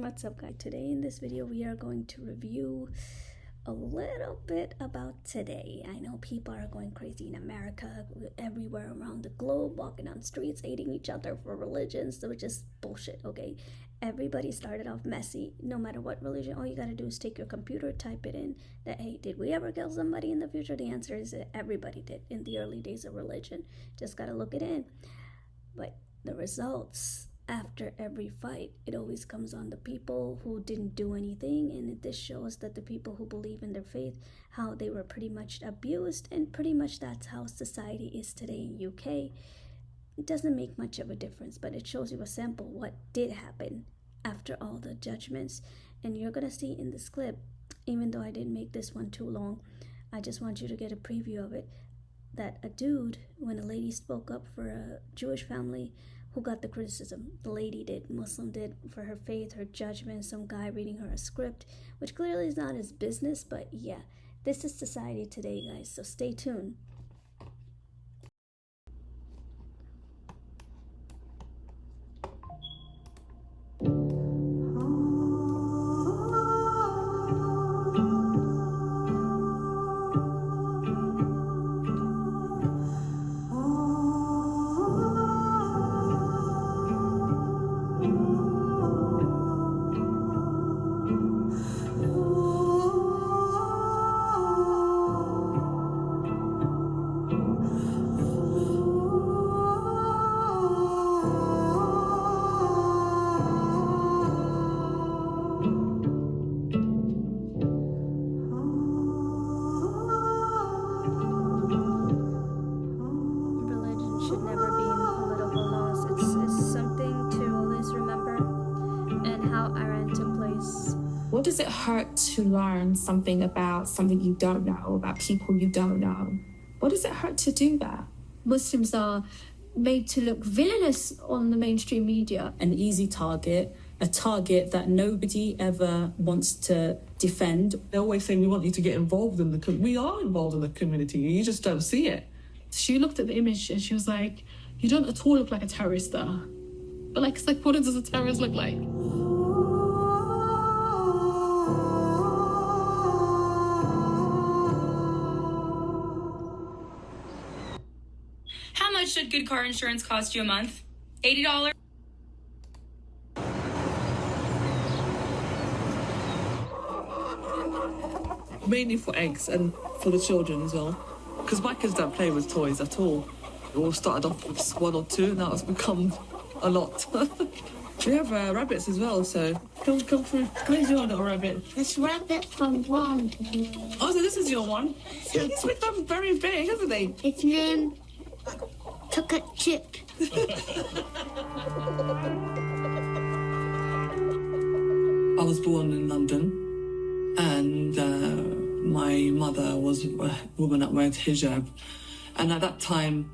What's up, guys? Today in this video we are going to review a little bit about today. I know people are going crazy in America, everywhere around the globe, walking on streets, hating each other for religions, which is bullshit. Okay, everybody started off messy. No matter what religion, all you gotta do is take your computer, type it in that, hey, did we ever kill somebody in the future? The answer is that everybody did in the early days of religion. Just gotta look it in. But the results after every fight, it always comes on the people who didn't do anything, and this shows that the people who believe in their faith, how they were pretty much abused, and pretty much that's how society is today in UK. It doesn't make much of a difference, but it shows you a sample what did happen after all the judgments. And you're gonna see in this clip, even though I didn't make this one too long, I just want you to get a preview of it, that a dude, when a lady spoke up for a Jewish family, who got the criticism? The lady did, Muslim did, for her faith, her judgment, some guy reading her a script, which clearly is not his business, but yeah, this is society today, guys, so stay tuned. What does it hurt to learn something about something you don't know, about people you don't know? What does it hurt to do that? Muslims are made to look villainous on the mainstream media. An easy target, a target that nobody ever wants to defend. They're always saying, we want you to get involved in the community. We are involved in the community, you just don't see it. She looked at the image and she was like, you don't at all look like a terrorist though. But it's like, what does a terrorist look like? How much should good car insurance cost you a month? $80? Mainly for eggs and for the children as well. Because my kids don't play with toys at all. It all started off with one or two, now it's become a lot. We have rabbits as well, so come through. Where's your little rabbit? This rabbit from one. Oh, so this is your one? Yeah, he's become very big, hasn't he? Its name took a chip. I was born in London, and my mother was a woman that wears hijab. And at that time,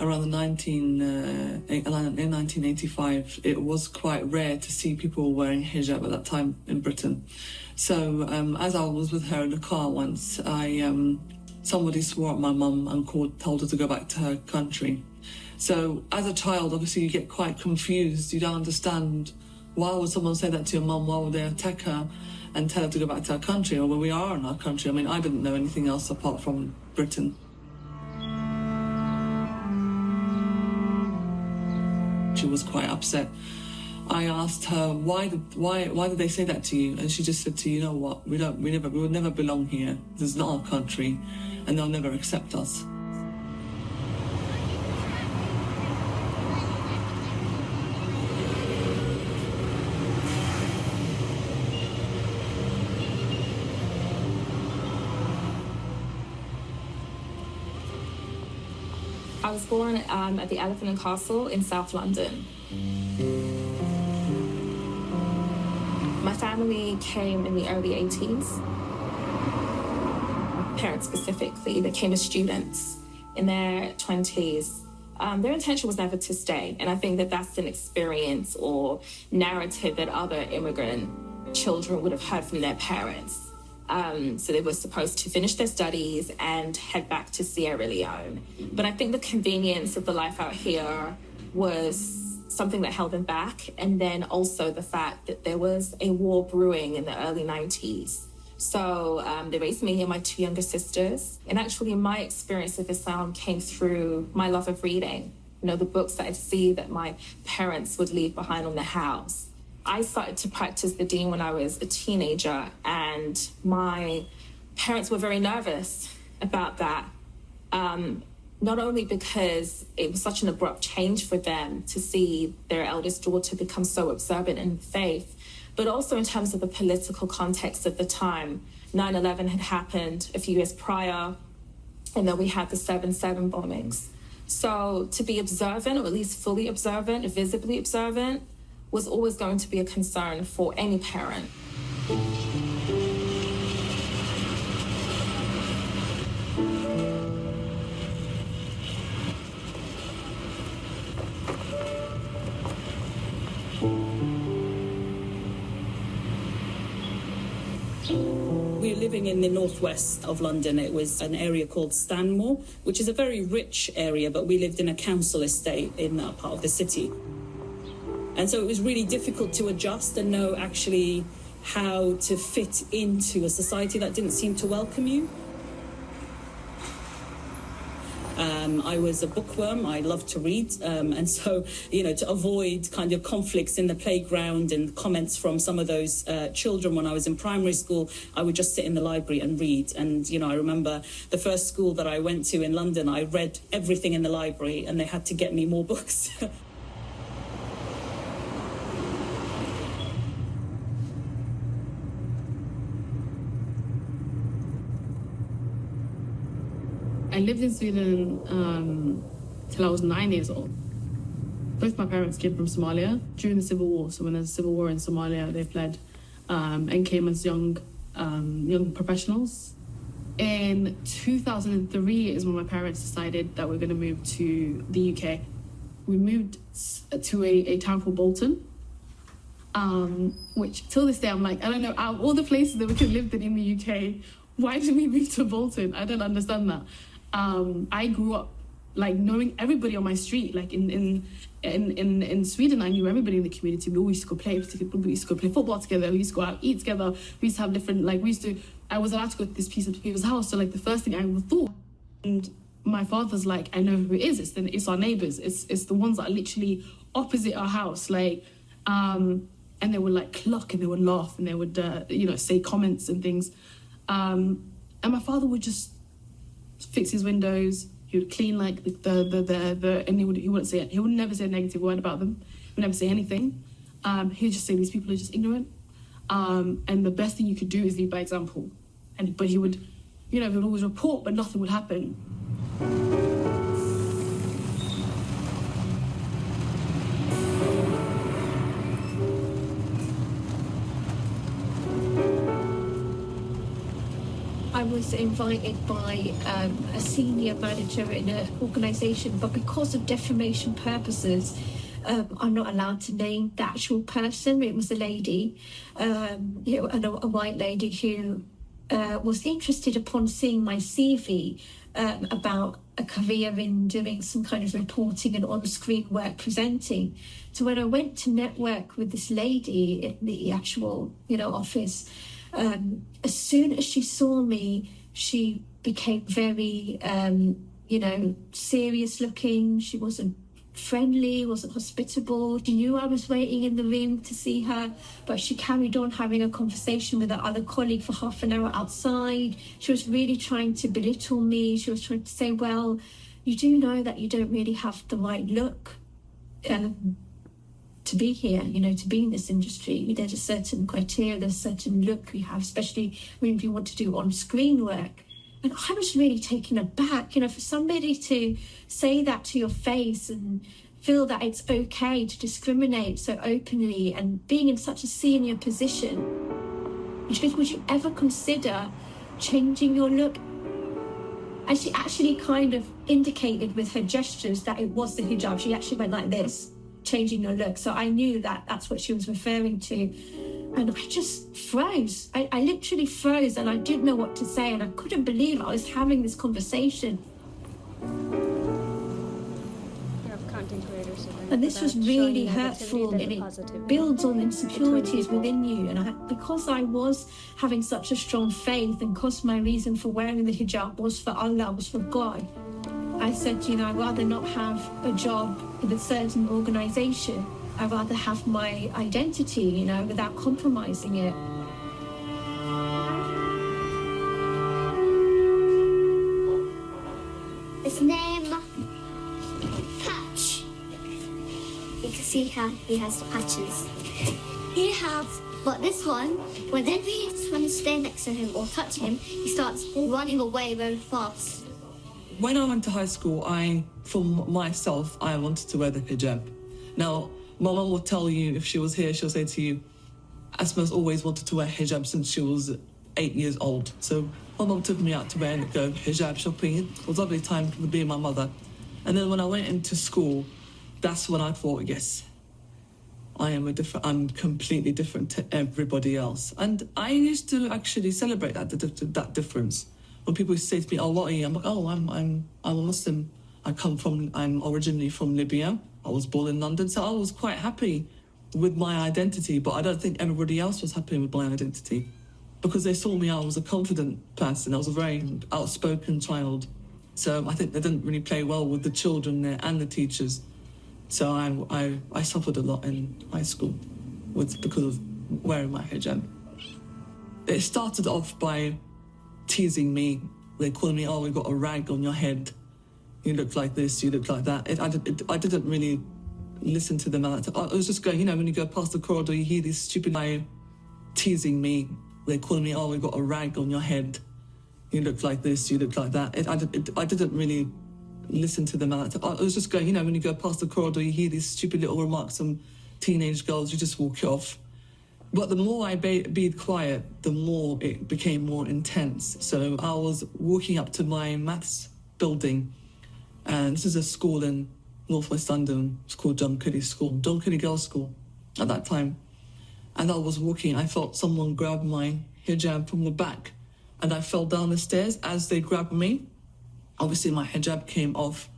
around the 1985, it was quite rare to see people wearing hijab at that time in Britain. So as I was with her in the car once, somebody swore at my mum and told her to go back to her country. So as a child, obviously you get quite confused. You don't understand, why would someone say that to your mum? Why would they attack her and tell her to go back to her country, or when we are in our country? I mean, I didn't know anything else apart from Britain. She was quite upset. I asked her, why did they say that to you? And she just said to you know what, we would never belong here. This is not our country, and they'll never accept us. I was born at the Elephant and Castle in South London. My family came in the early 80s. My parents specifically, they came as students in their 20s. Their intention was never to stay, and I think that that's an experience or narrative that other immigrant children would have heard from their parents. So they were supposed to finish their studies and head back to Sierra Leone. But I think the convenience of the life out here was something that held them back. And then also the fact that there was a war brewing in the early 90s. So they raised me and my two younger sisters. And actually my experience of Islam came through my love of reading. You know, the books that I'd see that my parents would leave behind on the house. I started to practice the deen when I was a teenager, and my parents were very nervous about that. Not only because it was such an abrupt change for them to see their eldest daughter become so observant in faith, but also in terms of the political context of the time. 9/11 had happened a few years prior, and then we had the 7/7 bombings. So to be observant, or at least fully observant, visibly observant, was always going to be a concern for any parent. We were living in the northwest of London. It was an area called Stanmore, which is a very rich area, but we lived in a council estate in that part of the city. And so it was really difficult to adjust and know actually how to fit into a society that didn't seem to welcome you. I was a bookworm. I loved to read. And so, you know, to avoid kind of conflicts in the playground and comments from some of those children when I was in primary school, I would just sit in the library and read. And, you know, I remember the first school that I went to in London, I read everything in the library and they had to get me more books. I lived in Sweden till I was 9 years old. Both my parents came from Somalia during the Civil War. So when there's a civil war in Somalia, they fled and came as young professionals. In 2003 is when my parents decided that we're going to move to the UK. We moved to a town called Bolton, which till this day I'm like, I don't know, out of all the places that we could live in the UK, why did we move to Bolton? I don't understand that. I grew up like knowing everybody on my street. Like in Sweden, I knew everybody in the community. We always used to go play football together. We used to go out, eat together. We used to have different, like I was allowed to go to this piece of people's house. So like the first thing I ever thought, and my father's like, I know who it is. It's our neighbours. It's the ones that are literally opposite our house. Like, and they would like cluck and they would laugh and they would, say comments and things. And my father would just fix his windows. He would clean like the and he would never say a negative word about them. He would never say anything. He would just say these people are just ignorant. And the best thing you could do is lead by example. But he would, he would always report, but nothing would happen. I was invited by a senior manager in an organisation, but because of defamation purposes, I'm not allowed to name the actual person. It was a lady, a white lady who was interested upon seeing my CV about a career in doing some kind of reporting and on-screen work presenting. So when I went to network with this lady in the actual, office, as soon as she saw me, she became very, serious looking. She wasn't friendly, wasn't hospitable. She knew I was waiting in the room to see her, but she carried on having a conversation with her other colleague for half an hour outside. She was really trying to belittle me. She was trying to say, well, you do know that you don't really have the right look to be here, to be in this industry. There's a certain criteria, there's a certain look we have, especially when you want to do on-screen work. And I was really taken aback, for somebody to say that to your face and feel that it's okay to discriminate so openly and being in such a senior position. She goes, would you ever consider changing your look? And she actually kind of indicated with her gestures that it was the hijab. She actually went like this, changing your look. So I knew that that's what she was referring to. And I just froze. I literally froze and I didn't know what to say. And I couldn't believe I was having this conversation. Of content creators. And this was really hurtful, and it builds on insecurities within you. And because I was having such a strong faith, and because my reason for wearing the hijab was for Allah, was for God, I said, I'd rather not have a job with a certain organisation. I'd rather have my identity, without compromising it. His name, Patch. You can see how he has patches. He has, but this one, whenever you want to stay next to him or touch him, he starts running away very fast. When I went to high school, for myself, I wanted to wear the hijab. Now, my mum will tell you, if she was here, she'll say to you, Asma's always wanted to wear hijab since she was 8 years old. So my mum took me out to go hijab shopping. It was a lovely time with being my mother. And then when I went into school, that's when I thought, yes, I'm completely different to everybody else. And I used to actually celebrate that difference. When people say to me, oh, what are you? I'm like, oh, I'm a Muslim. I'm originally from Libya. I was born in London, so I was quite happy with my identity, but I don't think everybody else was happy with my identity because they saw me, I was a confident person. I was a very outspoken child. So I think they didn't really play well with the children there and the teachers. So I suffered a lot in high school because of wearing my hijab. It started off by teasing me. They called me, oh, we got a rag on your head. You look like this, you look like that. I didn't really listen to them. I was just going, when you go past the corridor, you hear these stupid guys teasing me. They call me, oh, we got a rag on your head. You look like this, you look like that. I didn't really listen to them. I was just going, when you go past the corridor, you hear these stupid little remarks from teenage girls, you just walk off. But the more I be quiet, the more it became more intense. So I was walking up to my maths building, and this is a school in Northwest London. It's called John Kelly School, John Kelly Girls' School at that time. And I was walking, I felt someone grab my hijab from the back, and I fell down the stairs as they grabbed me. Obviously, my hijab came off,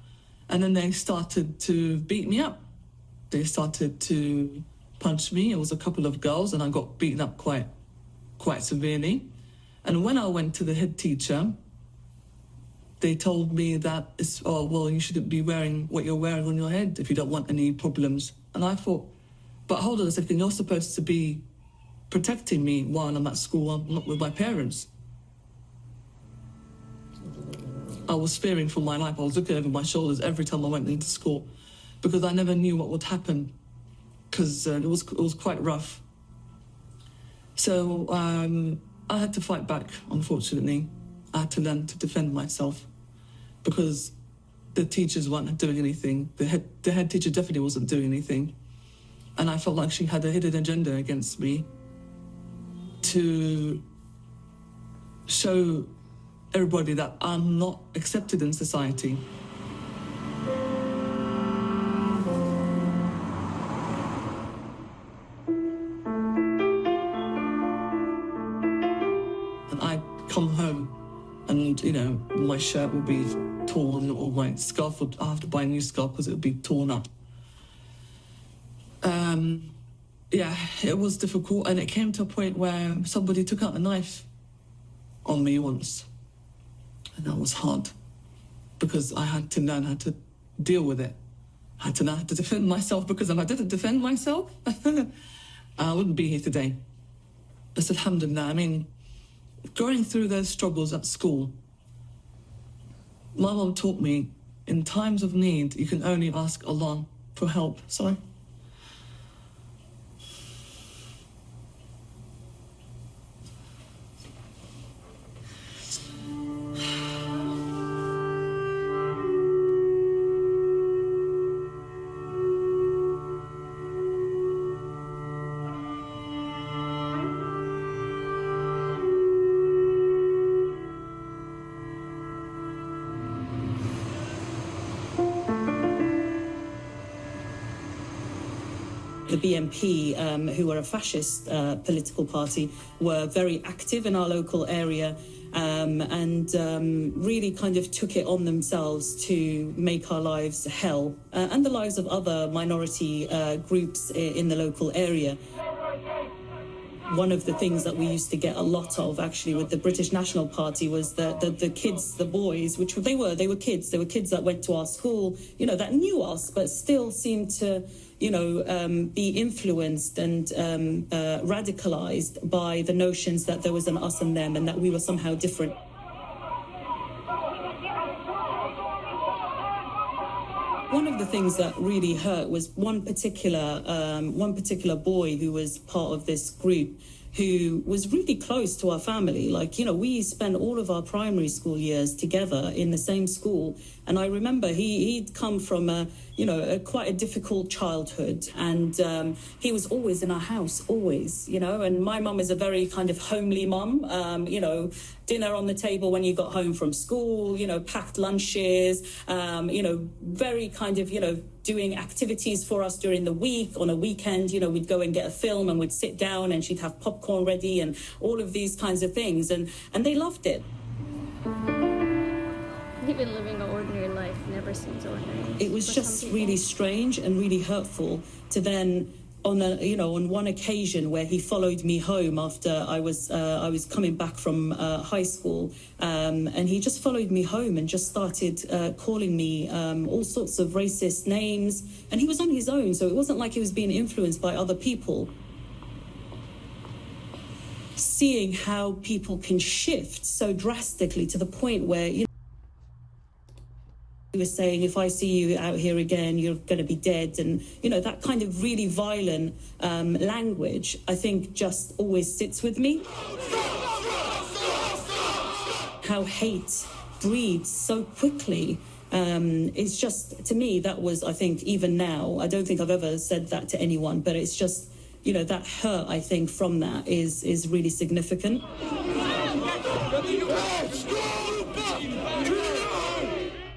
and then they started to beat me up. They started to punch me. It was a couple of girls, and I got beaten up quite severely. And when I went to the head teacher, they told me that, you shouldn't be wearing what you're wearing on your head if you don't want any problems. And I thought, but hold on a second, you're supposed to be protecting me while I'm at school, I'm not with my parents. I was fearing for my life. I was looking over my shoulders every time I went into school because I never knew what would happen because it was quite rough. So I had to fight back, unfortunately. I had to learn to defend myself because the teachers weren't doing anything. The head teacher definitely wasn't doing anything. And I felt like she had a hidden agenda against me to show everybody that I'm not accepted in society. And I'd come home and, my shirt would be torn or my scarf I have to buy a new scarf because it would be torn up. It was difficult, and it came to a point where somebody took out a knife on me once. And that was hard because I had to learn how to deal with it. I had to learn how to defend myself because if I didn't defend myself, I wouldn't be here today. But alhamdulillah, going through those struggles at school, my mum taught me in times of need, you can only ask Allah for help. Sorry. The BNP, who were a fascist political party, were very active in our local area. and really kind of took it on themselves to make our lives hell, and the lives of other minority groups in the local area. One of the things that we used to get a lot of, actually, with the British National Party was the kids, the boys, which they were kids. They were kids that went to our school, you know, that knew us, but still seemed to, you know, be influenced and radicalized by the notions that there was an us and them and that we were somehow different. One of the things that really hurt was one particular boy who was part of this group, who was really close to our family. Like, you know, we spent all of our primary school years together in the same school. And I remember he'd come from quite a difficult childhood. And he was always in our house, always, you know. And my mum is a very kind of homely mum, dinner on the table when you got home from school, you know, packed lunches, very kind of, doing activities for us during the week. On a weekend, we'd go and get a film and we'd sit down and she'd have popcorn ready and all of these kinds of things. And they loved it. Even living an ordinary life never seems ordinary. It was just really strange and really hurtful to then, on one occasion where he followed me home after I was coming back from high school, and he just followed me home and just started calling me all sorts of racist names. And he was on his own, so it wasn't like he was being influenced by other people. Seeing how people can shift so drastically to the point where, he was saying, if I see you out here again, you're going to be dead. And, that kind of really violent language, I think, just always sits with me. How hate breeds so quickly. It's just, to me, that was, I think, even now, I don't think I've ever said that to anyone, but it's just, that hurt, I think, from that is really significant.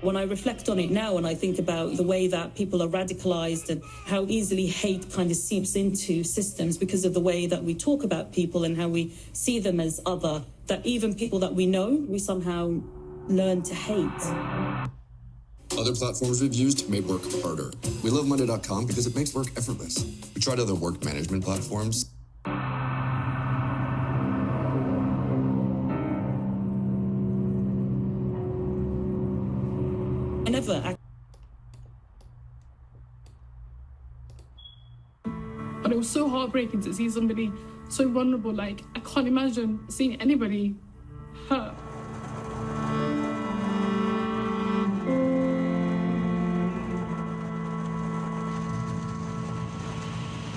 When I reflect on it now and I think about the way that people are radicalized and how easily hate kind of seeps into systems because of the way that we talk about people and how we see them as other, that even people that we know, we somehow learn to hate. Other platforms we've used made work harder. We love Monday.com because it makes work effortless. We tried other work management platforms. But it was so heartbreaking to see somebody so vulnerable. Like, I can't imagine seeing anybody hurt.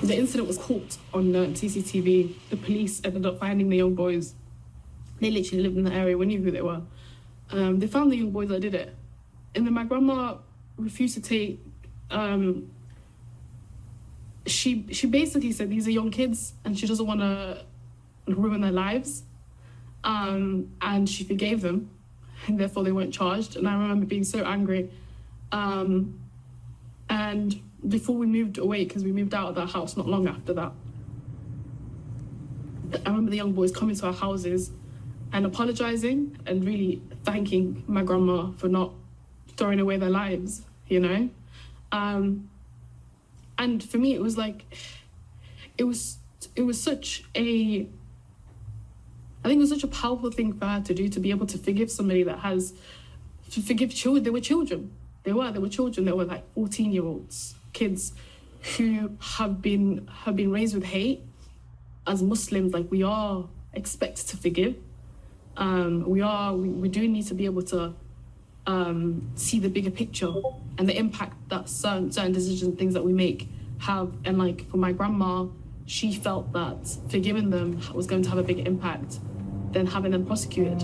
The incident was caught on CCTV. The police ended up finding the young boys. They literally lived in the area. We knew who they were. They found the young boys that did it. And then my grandma refused to take, she basically said these are young kids and she doesn't want to ruin their lives. And she forgave them and therefore they weren't charged. And I remember being so angry. And before we moved away, because we moved out of that house not long after that, I remember the young boys coming to our houses and apologizing and really thanking my grandma for not throwing away their lives, And for me, it was like, it was such a, I think it was such a powerful thing for her to do, to be able to forgive somebody to forgive children. They were children. They were children. They were like 14-year-olds, kids who have been raised with hate. As Muslims, like, we are expected to forgive. We do need to be able to see the bigger picture and the impact that certain decisions, things that we make have. And like for my grandma, she felt that forgiving them was going to have a bigger impact than having them prosecuted.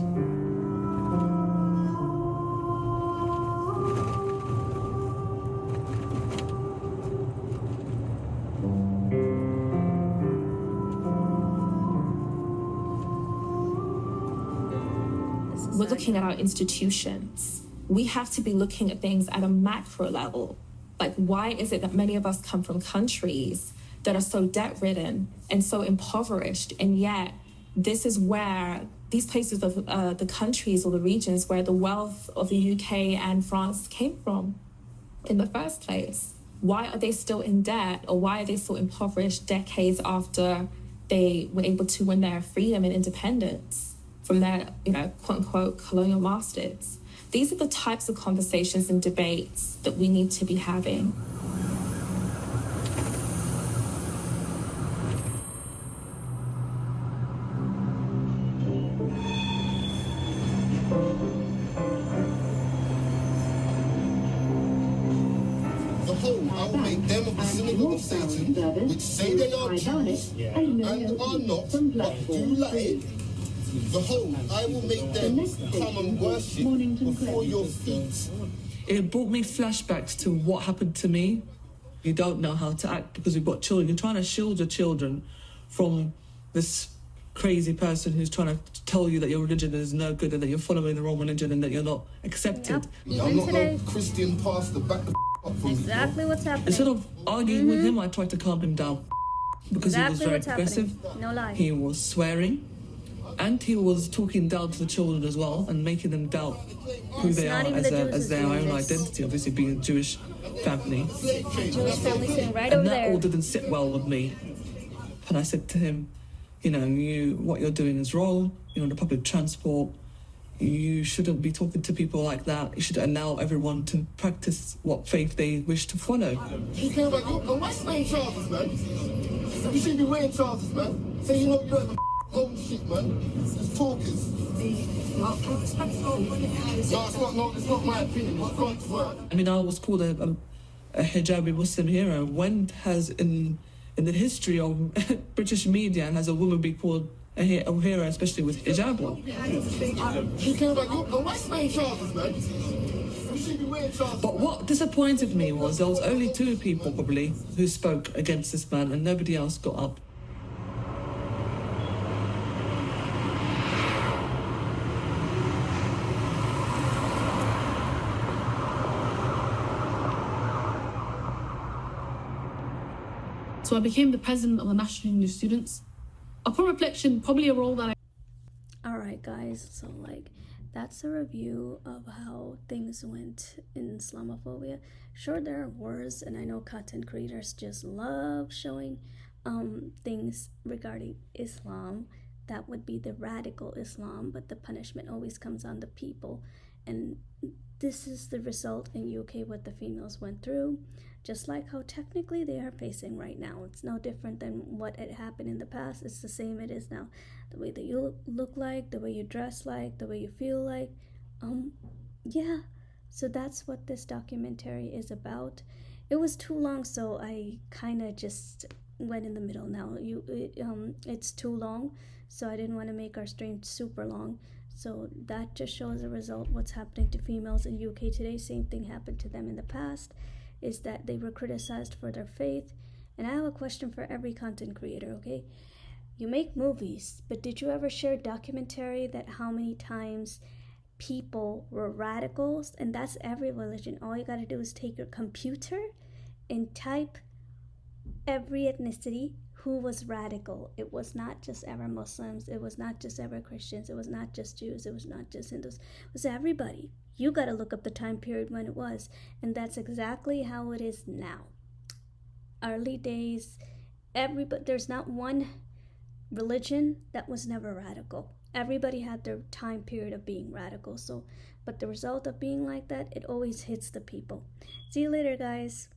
We're looking at our institutions. We have to be looking at things at a macro level. Like, why is it that many of us come from countries that are so debt-ridden and so impoverished, and yet this is where these places of the countries or the regions where the wealth of the UK and France came from in the first place. Why are they still in debt, or why are they still impoverished decades after they were able to win their freedom and independence from their, quote unquote, colonial masters? These are the types of conversations and debates that we need to be having. I will make them of the synagogue of Satan, which say they are Jews and are not, but do lie. Behold, I will make them come and worship before your feet. It brought me flashbacks to what happened to me. You don't know how to act because you've got children. You're trying to shield your children from this crazy person who's trying to tell you that your religion is no good and that you're following the wrong religion and that you're not accepted. Yep. I'm not no Christian pastor. Back the up from exactly what's happening. Instead of arguing with him, I tried to calm him down because he was very aggressive. No lie. He was swearing, and he was talking down to the children as well and making them doubt who they are as their own identity. Obviously, being a Jewish family. Jewish family sitting right and over that there. all didn't sit well with me. And I said to him, what you're doing is wrong. The public transport. You shouldn't be talking to people like that. You should allow everyone to practice what faith they wish to follow. He came like, why is wearing trousers, man? You shouldn't be wearing trousers, man. So you don't have own shit, man. It's talkers. No, it's not my opinion. It's God's word. I was called a hijabi Muslim hero. When has in the history of British media has a woman been called a hero, especially with hijab on? He came like, why is wearing trousers, man? You shouldn't be wearing trousers. But what disappointed me was there was only 2 people probably who spoke against this man and nobody else got up. So I became the president of the National Union of Students. Upon reflection, probably a role that Alright guys, so that's a review of how things went in Islamophobia. Sure, there are worse, and I know content creators just love showing things regarding Islam. That would be the radical Islam, but the punishment always comes on the people. And this is the result in UK what the females went through, just like how technically they are facing right now. It's no different than what had happened in the past. It's the same it is now. The way that you look like, the way you dress like, the way you feel like. Yeah. So that's what this documentary is about. It was too long, so I kind of just went in the middle. Now it's too long, so I didn't want to make our stream super long. So that just shows the result what's happening to females in UK today. Same thing happened to them in the past, is that they were criticized for their faith. And I have a question for every content creator, okay? You make movies, but did you ever share a documentary that how many times people were radicals? And that's every religion. All you gotta do is take your computer and type every ethnicity who was radical. It was not just ever Muslims, it was not just ever Christians, it was not just Jews, it was not just Hindus, it was everybody. You got to look up the time period when it was, and that's exactly how it is now. Early days, there's not one religion that was never radical. Everybody had their time period of being radical. So, but the result of being like that, it always hits the people. See you later, guys.